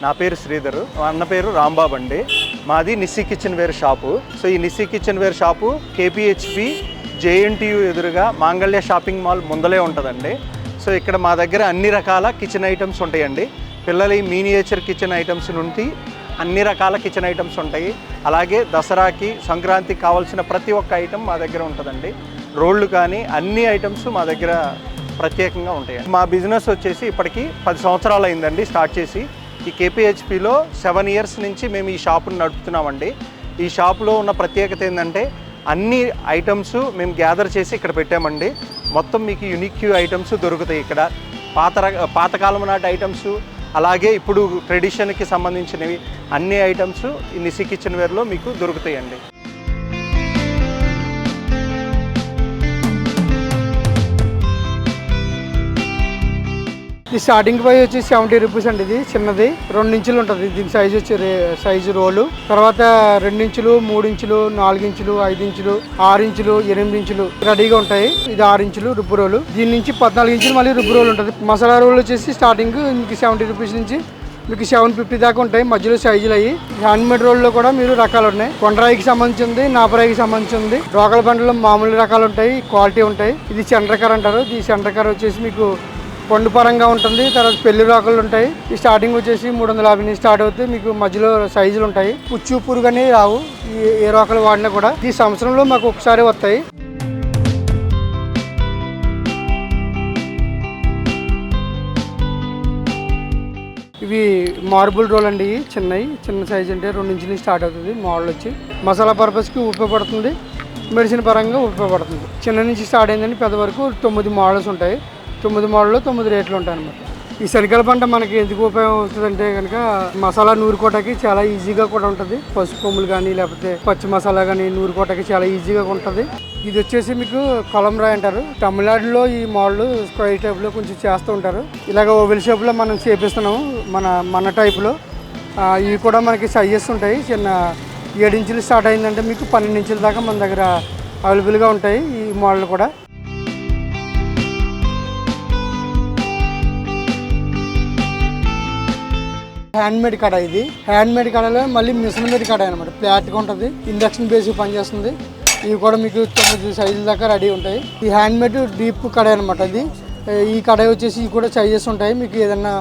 నా పేరు శ్రీధర్, మా అన్న పేరు రాంబాబు అండి. మాది Nissi kitchen ware shop. So ఈ Nissi kitchen ware shop KPHB JNTU ఎదురుగా మాంగళ్య షాపింగ్ మాల్ ముందలే ఉంటుందండి. సో ఇక్కడ మా దగ్గర అన్ని రకాల కిచెన్ ఐటమ్స్ ఉంటాయండి. పిల్లల మినియేచర్ కిచెన్ ఐటమ్స్ నుండి అన్ని రకాల కిచెన్ ఐటమ్స్ ఉంటాయి. అలాగే దసరాకి సంక్రాంతికి కావాల్సిన ప్రతి ఒక్క ఐటమ్ మా దగ్గర ఉంటుందండి. రోళ్ళు కానీ అన్ని ఐటమ్స్ మా దగ్గర ప్రత్యేకంగా ఉంటాయి. మా బిజినెస్ వచ్చేసి ఇప్పటికి 10 సంవత్సరాలు అయిందండి స్టార్ట్ చేసి. ఈ కేపీహెచ్పిలో 7 ఇయర్స్ నుంచి మేము ఈ షాపును నడుపుతున్నామండి. ఈ షాపులో ఉన్న ప్రత్యేకత ఏంటంటే అన్ని ఐటమ్స్ మేము గ్యాదర్ చేసి ఇక్కడ పెట్టామండి. మొత్తం మీకు యూనిక్ ఐటమ్స్ దొరుకుతాయి ఇక్కడ. పాతకాలం నాటి ఐటమ్స్, అలాగే ఇప్పుడు ట్రెడిషన్కి సంబంధించినవి అన్ని ఐటమ్స్ ఈ నిస్సీ కిచెన్ వేర్లో మీకు దొరుకుతాయండి. ఈ స్టార్టింగ్ ప్రైస్ వచ్చి 70 రూపీస్ అండి. ఇది చిన్నది 2 ఇంచులు ఉంటుంది. దీని సైజు వచ్చి సైజు రోలు. తర్వాత 2 ఇంచులు, 3 ఇంచులు, 4 ఇంచులు, 5 ఇంచులు, 6 ఇంచులు, 8 ఇంచులు రెడీగా ఉంటాయి. ఇది 6 ఇంచులు రుబ్బు రోలు. దీని నుంచి 14 ఇంచులు మళ్ళీ రుబ్బు రోలు ఉంటుంది. మసాలా రోలు వచ్చేసి స్టార్టింగ్ మీకు 70 రూపీస్ నుంచి మీకు 750 దాకా ఉంటాయి. మధ్యలో సైజులు అయ్యి హ్యాండ్మేడ్ రోల్లో కూడా మీరు రకాలు ఉన్నాయి. కొండరాయికి సంబంధించింది, నాపరాయికి సంబంధించింది, రోకల బండ్లు మామూలు రకాలు ఉంటాయి, క్వాలిటీ ఉంటాయి. ఇది సెంటర్కర్ అంటారు. ఈ సెంటర్కర్ వచ్చేసి మీకు పండు పరంగా ఉంటుంది. తర్వాత పెళ్లి రోకలు ఉంటాయి. ఈ స్టార్టింగ్ వచ్చేసి 350 నుంచి స్టార్ట్ అవుతాయి. మీకు మధ్యలో సైజులు ఉంటాయి. పుచ్చు పురుగు అని రావు ఏ రోకలు వాడినా కూడా. ఈ సంవత్సరంలో మాకు ఒకసారి వస్తాయి. ఇవి మార్బుల్ రోల్ అండి. చిన్న సైజ్ అంటే 2 ఇంచుల నుంచి స్టార్ట్ అవుతుంది. మోడల్ వచ్చి మసాలా పర్పస్కి ఉపయోగపడుతుంది, మెడిసిన్ పరంగా ఉపయోగపడుతుంది. చిన్న నుంచి స్టార్ట్ అయిందండి పెద్ద వరకు 9 మోడల్స్ ఉంటాయి. 9 మోడల్లో 9 రేట్లు ఉంటాయి అన్నమాట. ఈ శనగల పంట మనకి ఎందుకు ఉపయోగం అవుతుందంటే కనుక మసాలా నూరుకోవటానికి చాలా ఈజీగా కూడా ఉంటుంది. పసుపు కొమ్ములు కానీ లేకపోతే పచ్చి మసాలా కానీ నూరుకోవటానికి చాలా ఈజీగా ఉంటుంది. ఇది వచ్చేసి మీకు కొలంరాయ్ అంటారు. తమిళనాడులో ఈ మోడల్ స్క్వైర్ టైప్లో కొంచెం చేస్తూ ఉంటారు. ఇలాగ ఓవెల్ షేప్లో మనం చేపిస్తున్నాము మన టైప్లో. ఇవి కూడా మనకి సైజెస్ ఉంటాయి. చిన్న 7 ఇంచులు స్టార్ట్ అయిందంటే మీకు 12 ఇంచుల దాకా మన దగ్గర అవైలబుల్గా ఉంటాయి ఈ మోడల్ కూడా. హ్యాండ్మేడ్ కడాయి. ఇది హ్యాండ్మేడ్ కడాయిలో మళ్ళీ మిషన్ మేడ్ కడాయి అనమాట. ఫ్లాట్గా ఉంటుంది, ఇండక్షన్ బేస్కి పనిచేస్తుంది. ఇవి కూడా మీకు 9 సైజుల దాకా రెడీ ఉంటాయి. ఈ హ్యాండ్మేడ్ డీప్ కడాయి అనమాట. ఇది ఈ కడాయి వచ్చేసి ఇవి కూడా సైజెస్ ఉంటాయి. మీకు ఏదైనా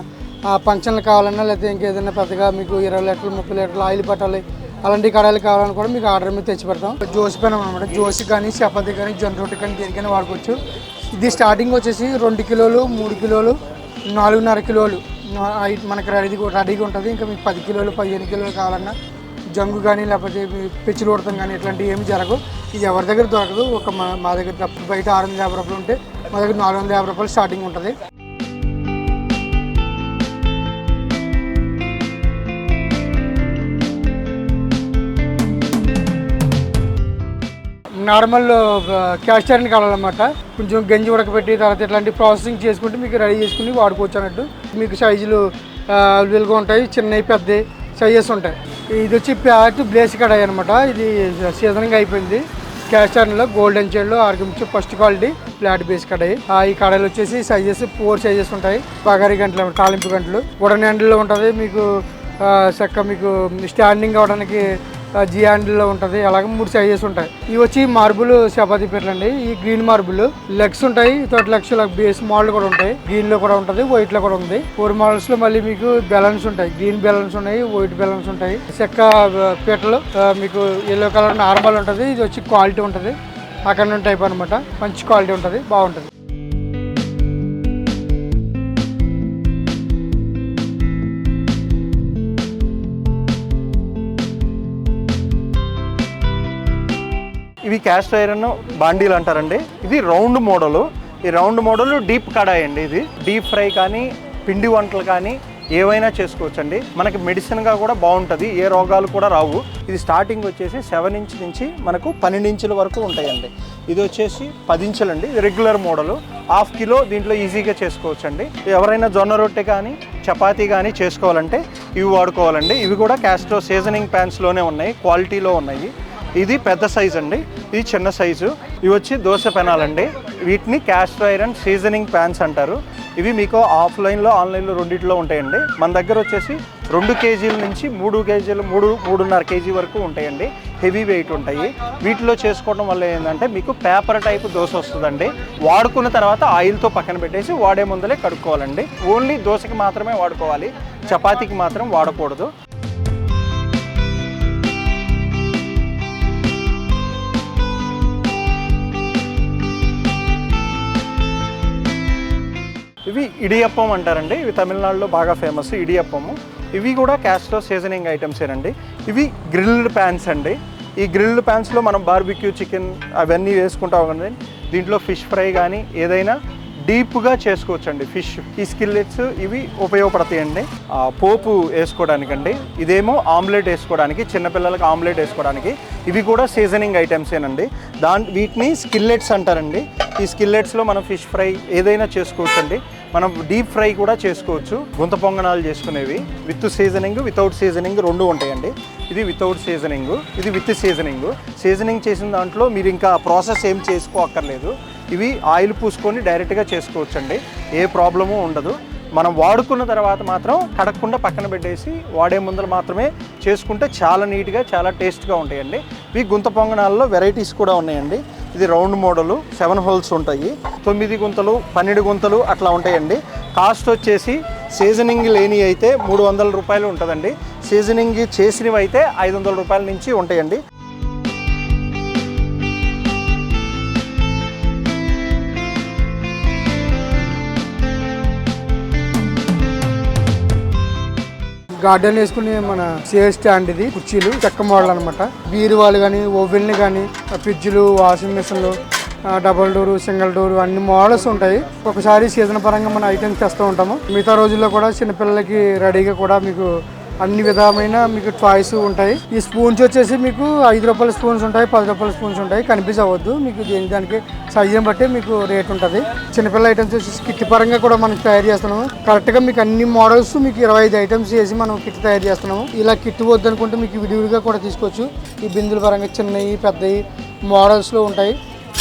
ఫంక్షన్లు కావాలన్నా లేకపోతే ఇంకేదైనా పెద్దగా మీకు 20 లీటర్లు 30 లీటర్లు ఆయిల్ పట్టాలి అలాంటి కడాయిలు కావాలని కూడా మీకు ఆర్డర్ మీద తెచ్చి పెడతాం. జోసి పెనం అనమాట. జోసి కానీ చపాతీ కానీ జొన్న రొట్టె కానీ దేనికైనా వాడుకోవచ్చు. ఇది స్టార్టింగ్ వచ్చేసి 2 కిలోలు, 3 కిలోలు, 4.5 కిలోలు మనకి రెడీగా ఉంటుంది. ఇంకా మీకు 10 కిలోలు 15 కిలోలు కావాలన్నా జంగు కానీ లేకపోతే పెచ్చులు కొడతాం కానీ ఇట్లాంటివి ఏమి జరగవు. ఇది ఎవరి దగ్గర దొరకదు. మా దగ్గర బయట 650 రూపాయలు ఉంటే మా దగ్గర 450 రూపాయలు స్టార్టింగ్ ఉంటుంది. నార్మల్ క్యాస్ట్ ఐరన్ కావాలన్నమాట. కొంచెం గంజి ఉడకబెట్టి తర్వాత ఇట్లాంటి ప్రాసెసింగ్ చేసుకుంటే మీకు రెడీ చేసుకుని వాడుకోవచ్చు అన్నట్టు. మీకు సైజులు అవైలబుల్గా ఉంటాయి. చిన్నవి పెద్ద సైజెస్ ఉంటాయి. ఇది వచ్చి ప్యాట్ బ్లేస్ కడాయి అనమాట. ఇది సీజనింగ్ అయిపోయింది. క్యాస్ట్ ఐరన్లో గోల్డెన్ షేడ్లో ఆర్గమించి ఫస్ట్ క్వాలిటీ ఫ్లాట్ బేస్ కడాయి. ఈ కడాయిలు వచ్చేసి సైజెస్ 4 సైజెస్ ఉంటాయి. బగారీ గంటలు, తాలింపు గంటలు, వుడెన్ హ్యాండిల్లో ఉంటుంది. మీకు చక్క మీకు స్టాండింగ్ అవడానికి జీ హ్యాండిల్లో ఉంటుంది. అలాగే 3 సైజెస్ ఉంటాయి. ఇవి వచ్చి మార్బుల్ చపాతీ పీటలు అండి. ఈ గ్రీన్ మార్బుల్ లెగ్స్ ఉంటాయి. 30 లక్షల బేస్ మోడల్ కూడా ఉంటాయి. గ్రీన్ లో కూడా ఉంటుంది, వైట్ లో కూడా ఉంది. 4 మోడల్స్ లో మళ్ళీ మీకు బ్యాలెన్స్ ఉంటాయి. గ్రీన్ బ్యాలెన్స్ ఉన్నాయి, వైట్ బ్యాలెన్స్ ఉంటాయి. చెక్క పీటలు మీకు ఎల్లో కలర్ నార్మల్ ఉంటుంది. ఇది వచ్చి క్వాలిటీ ఉంటుంది. అక్కడ టైప్ అనమాట. మంచి క్వాలిటీ ఉంటుంది, బాగుంటుంది. ఇవి క్యాస్ట్ ఐరన్ బాండీలు అంటారండి. ఇది రౌండ్ మోడలు. ఈ రౌండ్ మోడల్ డీప్ కడాయి అండి. ఇది డీప్ ఫ్రై కానీ పిండి వంటలు కానీ ఏవైనా చేసుకోవచ్చండి. మనకి మెడిసిన్గా కూడా బాగుంటుంది, ఏ రోగాలు కూడా రావు. ఇది స్టార్టింగ్ వచ్చేసి 7 ఇంచ్ నుంచి మనకు 12 ఇంచుల వరకు ఉంటాయండి. ఇది వచ్చేసి 10 ఇంచులు అండి. Regular model. 1/2 కిలో దీంట్లో ఈజీగా చేసుకోవచ్చండి. ఎవరైనా జొన్న రొట్టె కానీ చపాతీ కానీ చేసుకోవాలంటే ఇవి వాడుకోవాలండి. ఇవి కూడా క్యాస్ట్రో సీజనింగ్ ప్యాన్స్లోనే ఉన్నాయి, క్వాలిటీలో ఉన్నాయి. ఇది పెద్ద సైజు అండి, ఇది చిన్న సైజు. ఇవి వచ్చి దోశ పెనాలండి. వీటిని క్యాస్ట్ ఐరన్ సీజనింగ్ ప్యాన్స్ అంటారు. ఇవి మీకు ఆఫ్లైన్లో ఆన్లైన్లో రెండింటిలో ఉంటాయండి. మన దగ్గర వచ్చేసి 2 కేజీల నుంచి 3 కేజీలు 3.5 కేజీ వరకు ఉంటాయండి. హెవీ వెయిట్ ఉంటాయి. వీటిలో చేసుకోవడం వల్ల ఏంటంటే మీకు పేపర్ టైప్ దోశ వస్తుందండి. వాడుకున్న తర్వాత ఆయిల్తో పక్కన పెట్టేసి వాడే ముందలే కడుక్కోవాలండి. ఓన్లీ దోశకి మాత్రమే వాడుకోవాలి, చపాతీకి మాత్రం వాడకూడదు. ఇవి ఇడియప్పం అంటారండి. ఇవి తమిళనాడులో బాగా ఫేమస్ ఇడియప్పము. ఇవి కూడా క్యాస్ట్లో సీజనింగ్ ఐటమ్సేనండి. ఇవి గ్రిల్డ్ ప్యాన్స్ అండి. ఈ గ్రిల్డ్ ప్యాన్స్లో మనం బార్బిక్యూ చికెన్ అవన్నీ వేసుకుంటాం కదండి. దీంట్లో ఫిష్ ఫ్రై కానీ ఏదైనా డీప్గా చేసుకోవచ్చండి. ఫిష్ ఈ స్కిల్లెట్స్ ఇవి ఉపయోగపడతాయండి పోపు వేసుకోవడానికండి. ఇదేమో ఆమ్లెట్ వేసుకోవడానికి, చిన్నపిల్లలకి ఆమ్లెట్ వేసుకోవడానికి. ఇవి కూడా సీజనింగ్ ఐటమ్సేనండి. వీటిని స్కిల్లెట్స్ అంటారండి. ఈ స్కిల్లెట్స్లో మనం ఫిష్ ఫ్రై ఏదైనా చేసుకోవచ్చు అండి. మనం డీప్ ఫ్రై కూడా చేసుకోవచ్చు. గుంత పొంగనాలు చేసుకునేవి విత్ సీజనింగ్, వితౌట్ సీజనింగ్ 2 ఉంటాయండి. ఇది వితౌట్ సీజనింగ్, ఇది విత్ సీజనింగ్. సీజనింగ్ చేసిన దాంట్లో మీరు ఇంకా ప్రాసెస్ ఏం చేసుకోక్కర్లేదు. ఇవి ఆయిల్ పూసుకొని డైరెక్ట్గా చేసుకోవచ్చండి. ఏ ప్రాబ్లము ఉండదు. మనం వాడుకున్న తర్వాత మాత్రం కడగకుండా పక్కన పెట్టేసి వాడే ముందర మాత్రమే చేసుకుంటే చాలా నీట్గా చాలా టేస్ట్గా ఉంటాయండి. ఇవి గుంత పొంగనాల్లో వెరైటీస్ కూడా ఉన్నాయండి. ఇది రౌండ్ మోడలు 7 హోల్స్ ఉంటాయి. 9 గుంతలు 12 గుంతలు అట్లా ఉంటాయండి. కాస్ట్ వచ్చేసి సీజనింగ్ లేని అయితే 300 రూపాయలు ఉంటుందండి. సీజనింగ్ చేసినవి అయితే 500 రూపాయల నుంచి ఉంటాయండి. గార్డెన్ వేసుకుని మన చైర్ స్టాండ్, ఇది కుర్చీలు చెక్క మోడల్ అనమాట. బీరువాలు కానీ, ఓవెన్లు కానీ, ఫ్రిడ్జ్లు, వాషింగ్ మిషన్లు, డబుల్ డోరు, సింగిల్ డోరు అన్ని మోడల్స్ ఉంటాయి. ఒకసారి సీజన్ పరంగా మన ఐటమ్స్ తెస్తూ ఉంటాము. మిగతా రోజుల్లో కూడా చిన్నపిల్లలకి రెడీగా కూడా మీకు అన్ని విధమైన మీకు టాయ్స్ ఉంటాయి. ఈ స్పూన్స్ వచ్చేసి మీకు 5 రూపాయల స్పూన్స్ ఉంటాయి, 10 రూపాయల స్పూన్స్ ఉంటాయి. కనిపించవద్దు మీకు, దానికి సైజుని బట్టి మీకు రేట్ ఉంటుంది. చిన్నపిల్లల ఐటమ్స్ వచ్చేసి కిట్ పరంగా కూడా మనం తయారు చేస్తున్నాము. కరెక్ట్గా మీకు అన్ని మోడల్స్ మీకు 25 ఐటమ్స్ చేసి మనం కిట్ తయారు చేస్తున్నాము. ఇలా కిట్ వద్దనుకుంటే మీకు విడివిడిగా కూడా తీసుకోవచ్చు. ఈ బిందుల పరంగా చిన్నవి పెద్దవి మోడల్స్లో ఉంటాయి.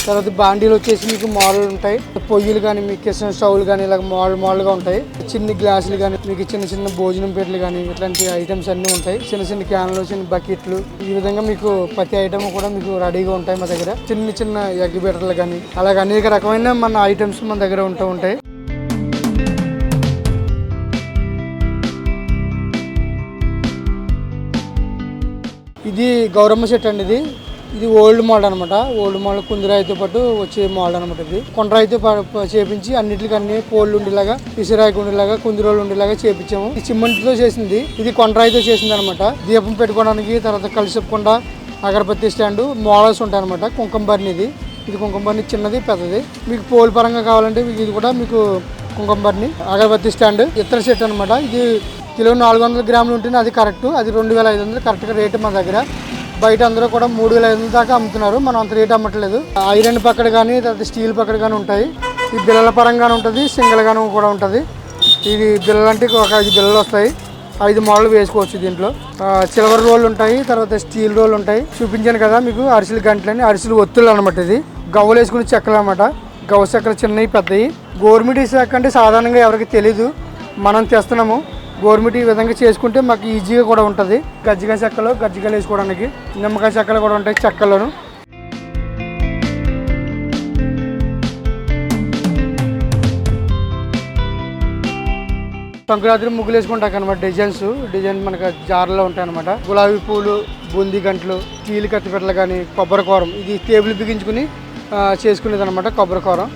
తర్వాత బాండీలు వచ్చేసి మీకు మోడల్ ఉంటాయి. పొయ్యిలు కానీ, మీకు కిచెన్ స్టవ్లు కానీ ఇలాగ మోడల్గా ఉంటాయి. చిన్న గ్లాసులు కానీ, మీకు చిన్న భోజనం పెట్టలు కానీ ఇట్లాంటి ఐటమ్స్ అన్నీ ఉంటాయి. చిన్న క్యాన్లు, చిన్న బకెట్లు, ఈ విధంగా మీకు ప్రతి ఐటమ్ కూడా మీకు రెడీగా ఉంటాయి మా దగ్గర. చిన్న ఎగ్ బెటర్లు కానీ అలాగే అనేక రకమైన మన ఐటమ్స్ మన దగ్గర ఉంటూ ఉంటాయి. ఇది గౌరమ్మ సెట్ అండి. ఇది ఓల్డ్ మోడల్ అనమాట. ఓల్డ్ మోడల్ కుందిరాయితో పాటు వచ్చే మోడల్ అనమాట. ఇది కొండరాయితో చేపించి అన్నిటికీ అన్ని పోళ్ళు ఉండేలాగా, ఇసురాయికి ఉండేలాగా, కుందిరోళ్ళు ఉండేలాగా చేపించాము. ఇది సిమెంట్తో చేసింది, ఇది కొండరాయితో చేసింది అనమాట. దీపం పెట్టుకోవడానికి, తర్వాత కలిసిపోకుండా అగరబత్తి స్టాండ్ మోడల్స్ ఉంటాయి అనమాట. కుంకుమబర్ని ఇది కుంకుమబర్ని చిన్నది పెద్దది. మీకు పోల్ పరంగా కావాలంటే ఇది కూడా మీకు కుంకుమబర్ని అగరబత్తి స్టాండ్ ఇతర సెట్ అనమాట. ఇది కిలో 400 గ్రాములు ఉంటుంది. అది కరెక్ట్. అది 2500 కరెక్ట్గా రేటు మన దగ్గర. బయట అందరూ కూడా 3500 దాకా అమ్ముతున్నారు. మనం అంత రేట్ అమ్మట్లేదు. ఐరన్ పక్కన కానీ, తర్వాత స్టీల్ పక్కన కానీ ఉంటాయి. ఈ బిల్లల పరంగానే ఉంటుంది, సింగిల్గాను కూడా ఉంటుంది. ఇది బిల్లలు అంటే ఒక 5 బిల్లలు వస్తాయి. 5 మోడల్ వేసుకోవచ్చు దీంట్లో. సిల్వర్ రోల్ ఉంటాయి, తర్వాత స్టీల్ రోల్ ఉంటాయి. చూపించాను కదా మీకు అరిసెలు గంటలని, అరిసెలు ఒత్తులు అనమాట. ఇది గవ్వలు వేసుకుని చెక్కలు అనమాట. గవ్వ చెక్కలు చిన్నవి పెద్దవి. గవర్నమెంట్ చెక్క అంటే సాధారణంగా ఎవరికి తెలీదు, మనం తెస్తున్నాము. గవర్నమెంట్ ఈ విధంగా చేసుకుంటే మాకు ఈజీగా కూడా ఉంటుంది. గజ్జికాయ చెక్కలు, గజ్జికాయలు వేసుకోవడానికి, నిమ్మకాయ చెక్కలు కూడా ఉంటాయి చెక్కలను. సంక్రాంతి ముగ్గులు వేసుకుంటాం అనమాట. డిజైన్ మనకు జార్లో ఉంటాయి అనమాట. గులాబీ పూలు, బూందీ గంటలు, స్టీల్ కత్తిపెట్టలు కానీ, కొబ్బరికూరం, ఇది టేబుల్ బిగించుకుని చేసుకునేది అనమాట. కొబ్బరికూరం,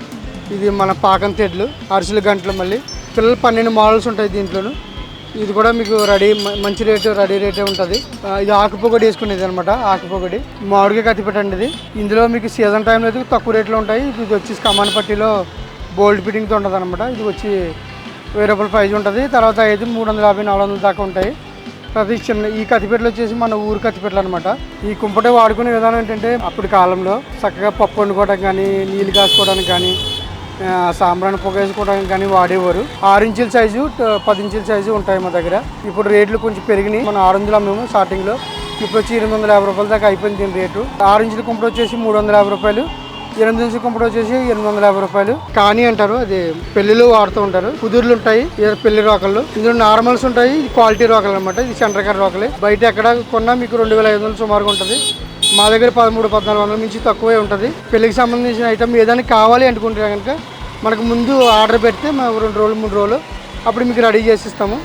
ఇది మన పాకం తెడ్లు, అరిసెలు గంటలు. మళ్ళీ పిల్లలు 12 మోడల్స్ ఉంటాయి దీంట్లోనూ. ఇది కూడా మీకు మంచి రేటు, రెడీ రేటే ఉంటుంది. ఇది ఆకుపొగడి వేసుకునేది అనమాట. ఆకుపొగడి మామిడికాయ కత్తిపెట్టండి. ఇది ఇందులో మీకు సీజన్ టైంలో అయితే తక్కువ రేట్లో ఉంటాయి. ఇది వచ్చి కమాన్ పట్టీలో బోల్డ్ ఫిట్టింగ్తో ఉంటుంది అనమాట. ఇది వచ్చి 1000 రూపాయల ప్రైజ్ ఉంటుంది. తర్వాత అయితే 350, 400 దాకా ఉంటాయి. తర్వాత ఈ కత్తిపెట్టలు వచ్చేసి మన ఊరు కత్తిపెట్టలు అనమాట. ఈ కుంపటే వాడుకునే విధానం ఏంటంటే అప్పటి కాలంలో చక్కగా పప్పు వండుకోవడానికి కానీ, నీళ్ళు కాసుకోవడానికి కానీ, సాంబ్రాన్ని పొగ వేసుకోవడానికి కానీ వాడేవారు. 6 ఇంచుల సైజు, 10 ఇంచుల సైజు ఉంటాయి మా దగ్గర. ఇప్పుడు రేట్లు కొంచెం పెరిగినాయి. మనం 600 అమ్మాము స్టార్టింగ్లో. ఇప్పుడు వచ్చి 850 రూపాయల దాకా అయిపోయింది దీని రేటు. 6 ఇంచుల కుంపటి వచ్చేసి 350 రూపాయలు, 8 ఇంచుల కుంపటి వచ్చేసి 850 రూపాయలు. కానీ అంటారు, అది పెళ్లిలో వాడుతూ ఉంటారు. కుదుర్లు ఉంటాయి, పెళ్లి రోకళ్ళు. ఇందులో నార్మల్స్ ఉంటాయి, ఇది క్వాలిటీ రోకలు అనమాట. ఇది సెంటర్ కర్ రోకలే. బయట ఎక్కడ కొన్నా మీకు 2500 సుమారుగా ఉంటుంది. మా దగ్గర 1300-1400 నుంచి తక్కువే ఉంటుంది. పెళ్లికి సంబంధించిన ఐటమ్ ఏదైనా కావాలి అనుకుంటే కనుక మనకు ముందు ఆర్డర్ పెడితే మేము 2 రోజులు 3 రోజులు అప్పుడు మీకు రెడీ చేసి ఇస్తాము.